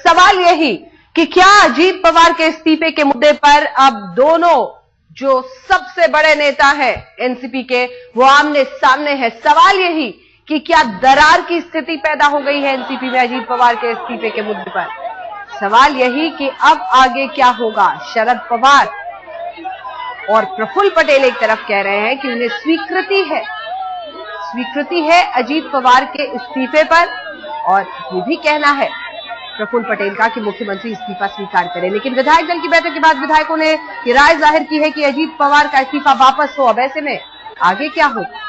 सवाल यही कि क्या अजीत पवार के इस्तीफे के मुद्दे पर अब दोनों जो सबसे बड़े नेता हैं एनसीपी के वो आमने सामने है। सवाल यही कि क्या दरार की स्थिति पैदा हो गई है एनसीपी में अजीत पवार के इस्तीफे के मुद्दे पर। सवाल यही कि अब आगे क्या होगा। शरद पवार और प्रफुल्ल पटेल एक तरफ कह रहे हैं कि उन्हें स्वीकृति है अजीत पवार के इस्तीफे पर, और ये भी कहना है प्रफुल्ल पटेल का कि मुख्यमंत्री इस्तीफा स्वीकार करें। लेकिन विधायक दल की बैठक के बाद विधायकों ने ये राय जाहिर की है कि अजीत पवार का इस्तीफा वापस हो। अब ऐसे में आगे क्या होगा।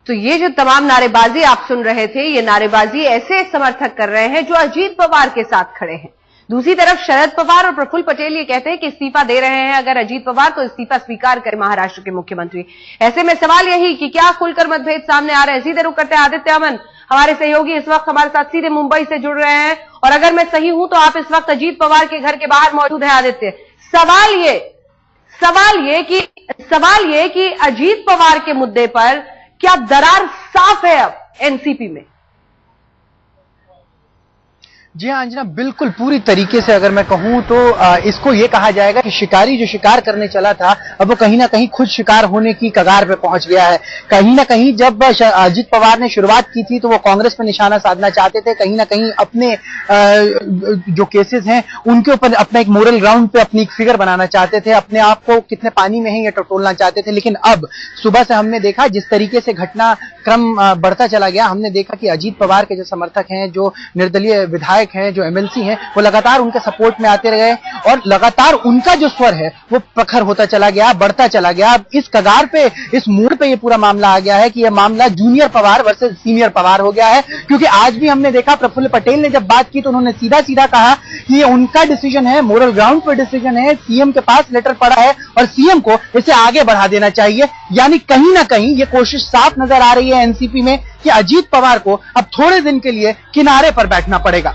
तो ये जो तमाम नारेबाजी आप सुन रहे थे, ये नारेबाजी ऐसे समर्थक कर रहे हैं जो अजीत पवार के साथ खड़े हैं। दूसरी तरफ शरद पवार और प्रफुल्ल पटेल ये कहते हैं कि इस्तीफा दे रहे हैं अगर अजीत पवार तो इस्तीफा स्वीकार करें महाराष्ट्र के मुख्यमंत्री। ऐसे में सवाल यही कि क्या खुलकर मतभेद सामने आ रहे हैं। सीधे रुक करते हैं आदित्य अमन, हमारे सहयोगी इस वक्त हमारे साथ सीधे मुंबई से जुड़ रहे हैं, और अगर मैं सही हूं तो आप इस वक्त अजीत पवार के घर के बाहर मौजूद हैं। आदित्य, सवाल ये कि अजीत पवार के मुद्दे पर क्या दरार साफ है अब एनसीपी में। जी हाँ अंजना, बिल्कुल पूरी तरीके से अगर मैं कहूं तो इसको ये कहा जाएगा कि शिकारी जो शिकार करने चला था अब वो कहीं ना कहीं खुद शिकार होने की कगार पे पहुंच गया है। कहीं ना कहीं जब अजीत पवार ने शुरुआत की थी तो वो कांग्रेस पे निशाना साधना चाहते थे, कहीं ना कहीं अपने जो केसेस हैं उनके ऊपर अपना एक मोरल ग्राउंड पे अपनी एक फिगर बनाना चाहते थे, अपने आप को कितने पानी में है ये टटोलना चाहते थे। लेकिन अब सुबह से हमने देखा जिस तरीके से घटनाक्रम बढ़ता चला गया, हमने देखा कि अजीत पवार के जो समर्थक हैं, जो निर्दलीय विधायक हैं, जो एमएलसी हैं, वो लगातार उनके सपोर्ट में आते रहे और लगातार उनका जो स्वर है वो प्रखर होता चला गया, बढ़ता चला गया। अब इस कगार पे, इस मोड़ पे ये पूरा मामला आ गया है कि ये मामला junior Pawar versus senior Pawar हो गया है। क्योंकि आज भी हमने देखा प्रफुल्ल पटेल ने जब बात की तो उन्होंने सीधा सीधा कहा कि ये उनका डिसीजन है, मोरल ग्राउंड पे डिसीजन है, सीएम के पास लेटर पड़ा है और सीएम को इसे आगे बढ़ा देना चाहिए। यानी कहीं ना कहीं ये कोशिश साफ नजर आ रही है एनसीपी में कि अजीत पवार को अब थोड़े दिन के लिए किनारे पर बैठना पड़ेगा।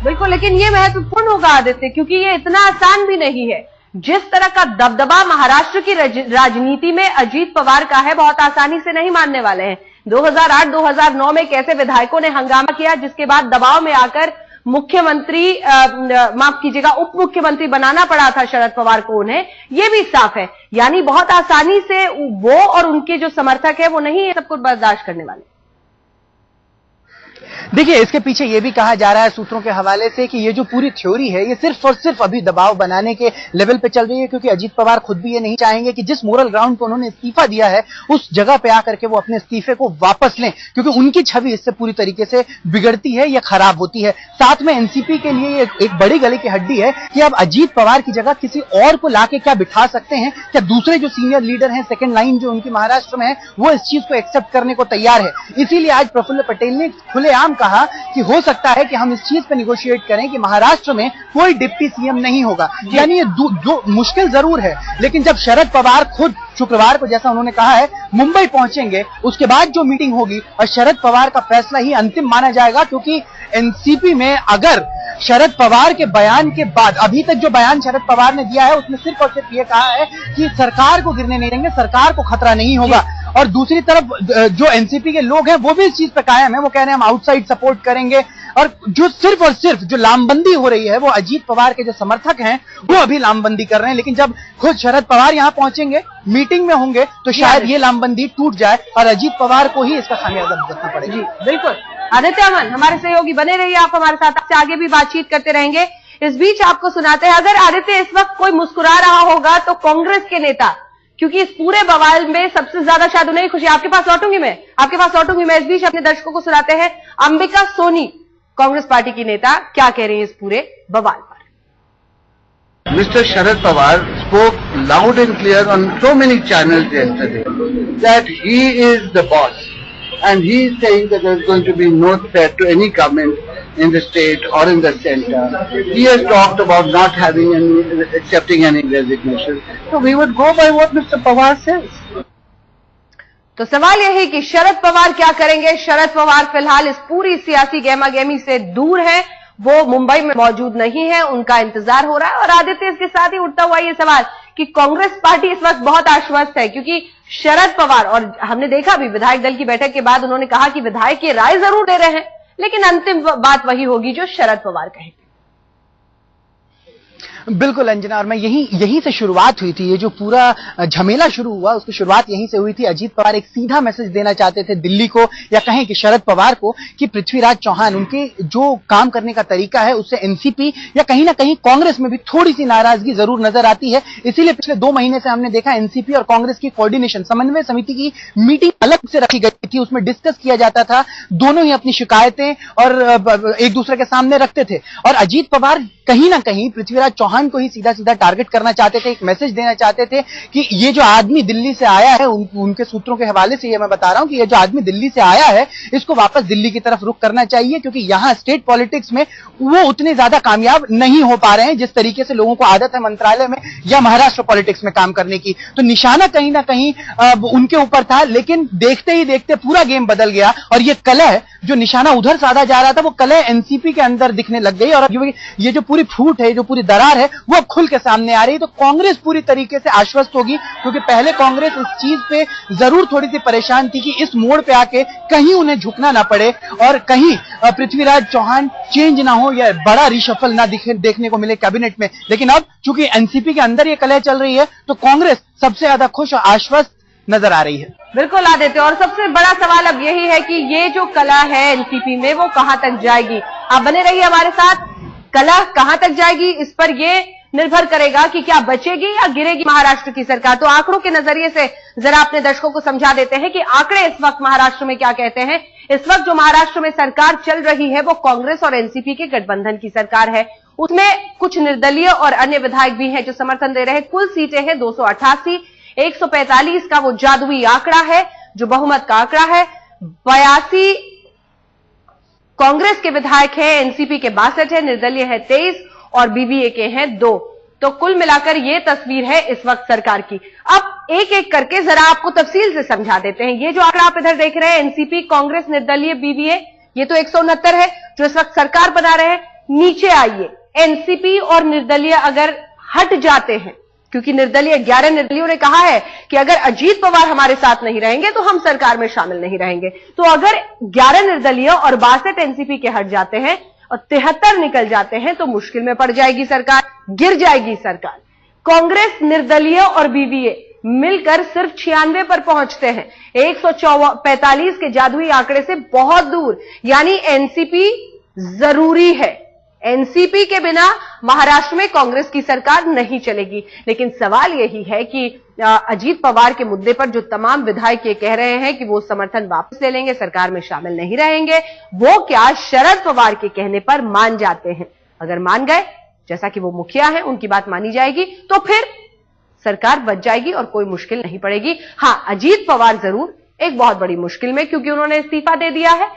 बिल्कुल, लेकिन ये महत्वपूर्ण होगा आदित्य, क्योंकि ये इतना आसान भी नहीं है। जिस तरह का दबदबा महाराष्ट्र की राजनीति में अजीत पवार का है, बहुत आसानी से नहीं मानने वाले हैं। 2008-2009 में कैसे विधायकों ने हंगामा किया, जिसके बाद दबाव में आकर मुख्यमंत्री माफ कीजिएगा उप मुख्यमंत्री बनाना पड़ा था शरद पवार को उन्हें, ये भी साफ है। यानी बहुत आसानी से वो और उनके जो समर्थक है वो नहीं सब कुछ बर्दाश्त करने वाले। देखिए, इसके पीछे यह भी कहा जा रहा है सूत्रों के हवाले से कि ये जो पूरी थ्योरी है ये सिर्फ और सिर्फ अभी दबाव बनाने के लेवल पे चल रही है, क्योंकि अजीत पवार खुद भी ये नहीं चाहेंगे कि जिस मोरल ग्राउंड पे उन्होंने इस्तीफा दिया है उस जगह पे आकर के वो अपने इस्तीफे को वापस लें, क्योंकि उनकी छवि इससे पूरी तरीके से बिगड़ती है या खराब होती है। साथ में एनसीपी के लिए ये एक बड़ी गले की हड्डी है कि अब अजीत पवार की जगह किसी और को लाके क्या बिठा सकते हैं, क्या दूसरे जो सीनियर लीडर हैं, सेकेंड लाइन जो उनकी महाराष्ट्र में है, वो इस चीज को एक्सेप्ट करने को तैयार है। इसीलिए आज प्रफुल्ल पटेल ने खुलेआम कहा कि हो सकता है कि हम इस चीज पे निगोशिएट करें कि महाराष्ट्र में कोई डिप्टी सीएम नहीं होगा। यानी ये जो मुश्किल जरूर है, लेकिन जब शरद पवार खुद शुक्रवार को, जैसा उन्होंने कहा है, मुंबई पहुंचेंगे, उसके बाद जो मीटिंग होगी और शरद पवार का फैसला ही अंतिम माना जाएगा। क्योंकि एनसीपी में अगर शरद पवार के बयान के बाद, अभी तक जो बयान शरद पवार ने दिया है उसमें सिर्फ और सिर्फ ये कहा है कि सरकार को गिरने नहीं देंगे, सरकार को खतरा नहीं होगा, और दूसरी तरफ जो एनसीपी के लोग हैं वो भी इस चीज पर कायम है, वो कह रहे हैं हम आउटसाइड सपोर्ट करेंगे। और जो सिर्फ और सिर्फ जो लामबंदी हो रही है वो अजीत पवार के जो समर्थक हैं वो अभी लामबंदी कर रहे हैं, लेकिन जब खुद शरद पवार यहां पहुंचेंगे, मीटिंग में होंगे, तो शायद ये लामबंदी टूट जाए और अजीत पवार को ही इसका खामियाजा भुगतना पड़ेगा। जी बिल्कुल। आदित्य अमन हमारे सहयोगी बने रहिए, आप हमारे साथ, आपसे आगे भी बातचीत करते रहेंगे। इस बीच आपको सुनाते हैं, अगर आदित्य इस वक्त कोई मुस्कुरा रहा होगा तो कांग्रेस के नेता, क्योंकि इस पूरे बवाल में सबसे ज्यादा शायद उन्हें खुशी। आपके पास लौटूंगी मैं। इस बीच अपने दर्शकों को सुनाते हैं अंबिका सोनी, कांग्रेस पार्टी की नेता, क्या कह रही है इस पूरे बवाल पर। Mr. Sharad Pawar spoke loud and clear on so many channels yesterday that he is the boss, and he is saying that there is going to be no threat to any government in the state or in the center. He has talked about not accepting any resignation. So we would go by what Mr. Pawar says. तो सवाल यह है कि शरद पवार क्या करेंगे। शरद पवार फिलहाल इस पूरी सियासी गहमागहमी से दूर हैं, वो मुंबई में मौजूद नहीं है, उनका इंतजार हो रहा है। और आदित्य, इसके साथ ही उठता हुआ ये सवाल कि कांग्रेस पार्टी इस वक्त बहुत आश्वस्त है, क्योंकि शरद पवार, और हमने देखा भी विधायक दल की बैठक के बाद उन्होंने कहा कि विधायक की राय जरूर दे रहे हैं, लेकिन अंतिम बात वही होगी जो शरद पवार कहेंगे। बिल्कुल अंजना, और मैं यहीं से शुरुआत हुई थी, ये जो पूरा झमेला शुरू हुआ उसकी शुरुआत यहीं से हुई थी। अजीत पवार एक सीधा मैसेज देना चाहते थे दिल्ली को, या कहें कि शरद पवार को, कि पृथ्वीराज चौहान, उनके जो काम करने का तरीका है उससे एनसीपी या कहीं ना कहीं कांग्रेस में भी थोड़ी सी नाराजगी जरूर नजर आती है। इसीलिए पिछले 2 महीने से हमने देखा एनसीपी और कांग्रेस की कोऑर्डिनेशन समन्वय समिति की मीटिंग अलग से रखी गई थी, उसमें डिस्कस किया जाता था, दोनों ही अपनी शिकायतें और एक दूसरे के सामने रखते थे। और अजीत पवार कहीं ना कहीं पृथ्वीराज चौहान को ही सीधा सीधा टारगेट करना चाहते थे, एक मैसेज देना चाहते थे कि ये जो आदमी दिल्ली से आया है, उनके सूत्रों के हवाले से ये मैं बता रहा हूं कि ये जो आदमी दिल्ली से आया है इसको वापस दिल्ली की तरफ रुख करना चाहिए, क्योंकि यहां स्टेट पॉलिटिक्स में वो उतने ज्यादा कामयाब नहीं हो पा रहे हैं जिस तरीके से लोगों को आदत है मंत्रालय में या महाराष्ट्र पॉलिटिक्स में काम करने की। तो निशाना कहीं ना कहीं उनके ऊपर था, लेकिन देखते ही देखते पूरा गेम बदल गया और ये कलह जो निशाना उधर साधा जा रहा था वो कलह एनसीपी के अंदर दिखने लग गई। और ये जो पूरी फूट है, जो पूरी दरार है, वो खुल के सामने आ रही है। तो कांग्रेस पूरी तरीके से आश्वस्त होगी, क्योंकि पहले कांग्रेस इस चीज पे जरूर थोड़ी सी परेशान थी कि इस मोड़ पे आके कहीं उन्हें झुकना ना पड़े और कहीं पृथ्वीराज चौहान चेंज ना हो या बड़ा रिशफल ना देखने को मिले कैबिनेट में। लेकिन अब चूंकि एनसीपी के अंदर ये कलह चल रही है तो कांग्रेस सबसे ज्यादा खुश और आश्वस्त नजर आ रही है। बिल्कुल आदित्य, और सबसे बड़ा सवाल अब यही है कि ये जो कला है एनसीपी में वो कहां तक जाएगी। आप बने रहिए हमारे साथ, कला कहां तक जाएगी इस पर ये निर्भर करेगा कि क्या बचेगी या गिरेगी महाराष्ट्र की सरकार। तो आंकड़ों के नजरिए से जरा अपने दर्शकों को समझा देते हैं कि आंकड़े इस वक्त महाराष्ट्र में क्या कहते हैं। इस वक्त जो महाराष्ट्र में सरकार चल रही है वो कांग्रेस और एनसीपी के गठबंधन की सरकार है। उसमें कुछ निर्दलीय और अन्य विधायक भी हैं जो समर्थन दे रहे हैं। कुल सीटें हैं 288, 145 का वो जादुई आंकड़ा है जो बहुमत का आंकड़ा है। 82 कांग्रेस के विधायक हैं, एनसीपी के 62 है, निर्दलीय है 23 और बीबीए के हैं 2। तो कुल मिलाकर ये तस्वीर है इस वक्त सरकार की। अब एक एक करके जरा आपको तफसील से समझा देते हैं। ये जो आंकड़ा आप इधर देख रहे हैं, एनसीपी, कांग्रेस, निर्दलीय, बीबीए, ये तो 169 है जो इस वक्त सरकार बना रहे हैं। नीचे आइए, एनसीपी और निर्दलीय अगर हट जाते हैं, क्योंकि निर्दलीय 11 निर्दलीयों ने कहा है कि अगर अजीत पवार हमारे साथ नहीं रहेंगे तो हम सरकार में शामिल नहीं रहेंगे। तो अगर 11 निर्दलीय और 62 एनसीपी के हट जाते हैं और 73 निकल जाते हैं तो मुश्किल में पड़ जाएगी सरकार, गिर जाएगी सरकार। कांग्रेस, निर्दलीय और बीबीए मिलकर सिर्फ 96 पर पहुंचते हैं, 145 के जादुई आंकड़े से बहुत दूर। यानी एनसीपी जरूरी है, एनसीपी के बिना महाराष्ट्र में कांग्रेस की सरकार नहीं चलेगी। लेकिन सवाल यही है कि अजीत पवार के मुद्दे पर जो तमाम विधायक ये कह रहे हैं कि वो समर्थन वापस ले लेंगे, सरकार में शामिल नहीं रहेंगे, वो क्या शरद पवार के कहने पर मान जाते हैं? अगर मान गए, जैसा कि वो मुखिया है, उनकी बात मानी जाएगी, तो फिर सरकार बच जाएगी और कोई मुश्किल नहीं पड़ेगी। हां, अजीत पवार जरूर एक बहुत बड़ी मुश्किल में, क्योंकि उन्होंने इस्तीफा दे दिया है।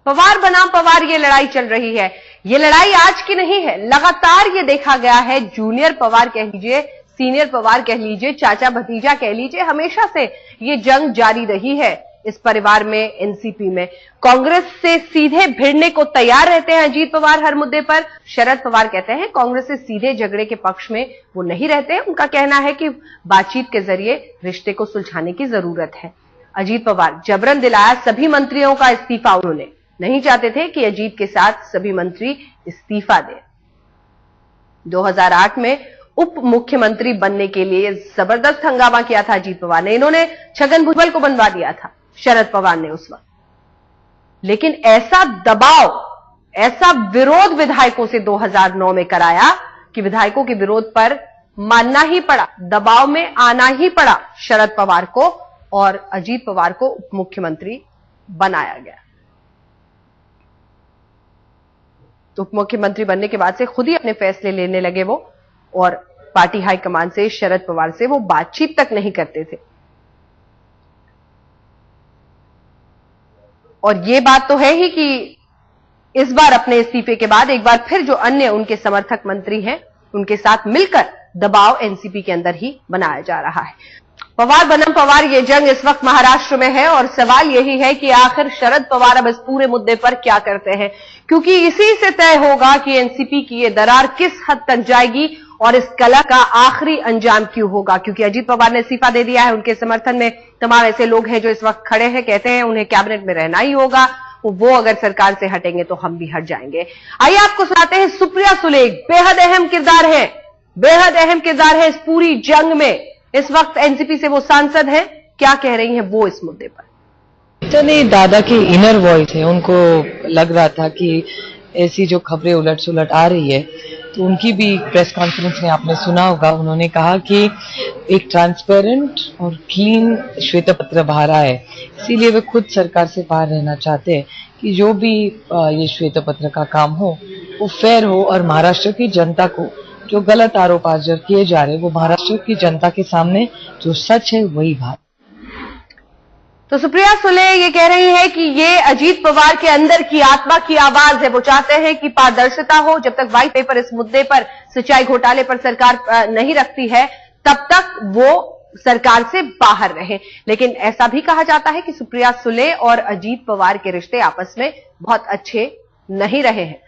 पवार बनाम पवार ये लड़ाई चल रही है। ये लड़ाई आज की नहीं है, लगातार ये देखा गया है। जूनियर पवार कह लीजिए, सीनियर पवार कह लीजिए, चाचा भतीजा कह लीजिए, हमेशा से ये जंग जारी रही है। इस परिवार में, एनसीपी में। कांग्रेस से सीधे भिड़ने को तैयार रहते हैं अजीत पवार हर मुद्दे पर। शरद पवार कहते हैं कांग्रेस से सीधे झगड़े के पक्ष में वो नहीं रहते। उनका कहना है कि बातचीत के जरिए रिश्ते को सुलझाने की जरूरत है। अजीत पवार जबरन दिलाया सभी मंत्रियों का इस्तीफा। उन्होंने नहीं चाहते थे कि अजीत के साथ सभी मंत्री इस्तीफा दें। 2008 में उप मुख्यमंत्री बनने के लिए जबरदस्त हंगामा किया था अजीत पवार ने। इन्होंने छगन भुजबल को बनवा दिया था शरद पवार ने उस वक्त। लेकिन ऐसा दबाव, ऐसा विरोध विधायकों से 2009 में कराया कि विधायकों के विरोध पर मानना ही पड़ा, दबाव में आना ही पड़ा शरद पवार को, और अजीत पवार को उप मुख्यमंत्री बनाया गया। तो उप मुख्यमंत्री बनने के बाद से खुद ही अपने फैसले लेने लगे वो, और पार्टी हाईकमान से, शरद पवार से वो बातचीत तक नहीं करते थे। और ये बात तो है ही कि इस बार अपने इस्तीफे के बाद एक बार फिर जो अन्य उनके समर्थक मंत्री हैं उनके साथ मिलकर दबाव एनसीपी के अंदर ही बनाया जा रहा है। पवार बनम पवार ये जंग इस वक्त महाराष्ट्र में है, और सवाल यही है कि आखिर शरद पवार अब इस पूरे मुद्दे पर क्या करते हैं, क्योंकि इसी से तय होगा कि एनसीपी की ये दरार किस हद तक जाएगी और इस कला का आखिरी अंजाम क्यों होगा। क्योंकि अजीत पवार ने इस्तीफा दे दिया है, उनके समर्थन में तमाम ऐसे लोग हैं जो इस वक्त खड़े हैं, कहते हैं उन्हें कैबिनेट में रहना ही होगा, वो अगर सरकार से हटेंगे तो हम भी हट जाएंगे। आइए आपको सुनाते हैं सुप्रिया सुले, बेहद अहम किरदार है, बेहद अहम किरदार है इस पूरी जंग में। इस वक्त एनसीपी से वो सांसद हैं, क्या कह रही हैं वो इस मुद्दे पर। इतने दादा की इनर वॉइस है, उनको लग रहा था कि ऐसी जो खबरें उलट सुलट आ रही है, तो उनकी भी प्रेस कॉन्फ्रेंस में आपने सुना होगा, उन्होंने कहा कि एक ट्रांसपेरेंट और क्लीन श्वेत पत्र बाहर आए, इसीलिए वे खुद सरकार से बाहर रहना चाहते हैं कि जो भी ये श्वेत पत्र का काम हो वो फेयर हो, और महाराष्ट्र की जनता को जो गलत आरोप आज किए जा रहे हैं वो महाराष्ट्र की जनता के सामने जो सच है वही बात। तो सुप्रिया सुले ये कह रही है कि ये अजीत पवार के अंदर की आत्मा की आवाज है। वो चाहते हैं कि पारदर्शिता हो। जब तक व्हाइट पेपर इस मुद्दे पर, सिंचाई घोटाले पर सरकार नहीं रखती है, तब तक वो सरकार से बाहर रहे। लेकिन ऐसा भी कहा जाता है कि सुप्रिया सुले और अजीत पवार के रिश्ते आपस में बहुत अच्छे नहीं रहे हैं।